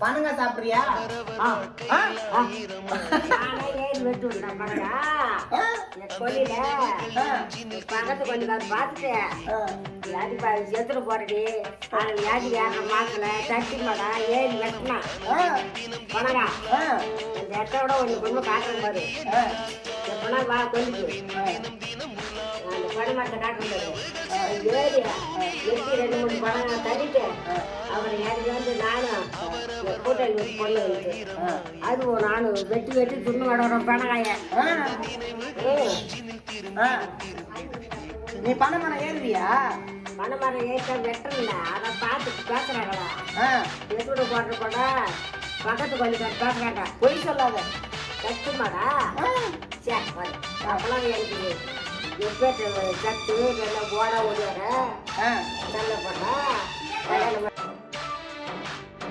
பனங்க சாப்பிடுறியா? நானே ஏறி வெட்டு விட்டேன் பனங்க. என் கொல்லில பக்கத்து கொல்லிக்கார பார்த்துட்டேன். வியாதி எத்தனை போறடி அது வியாதி வேற மாசத்துல தட்டி மாடா ஏறி வெட்டினான் பனங்க. இந்த எட்டோட ஒன்று கொண்டு காட்டுறேன் பாரு. எப்பனா வா கொல்லிக்கு அந்த பனைமரத்தை காட்டுறேன் ஏறி வெட்டி 2-3 பனங்க தட்டிட்டு அவரை ஏறி வந்து நானும் கூட்டல் வச்சு பொண்ணு அது நானும் வெட்டி வெட்டி துண்ணு விடுறோம் பனங்காய. நீ பனைமரம் ஏறுவியா? பனைமரம் ஏற்ற வெட்டல அதை பார்த்துட்டு பேசுறாங்களா எத்தோட போடுற கூட பக்கத்து கொஞ்சம் பேசுறாங்க. பொய் சொல்லாத. கட்டுமாடா சரி அப்பெல்லாம் எனக்கு எப்போ சத்து நல்லா ஓட ஓடி வர நல்ல போட்டா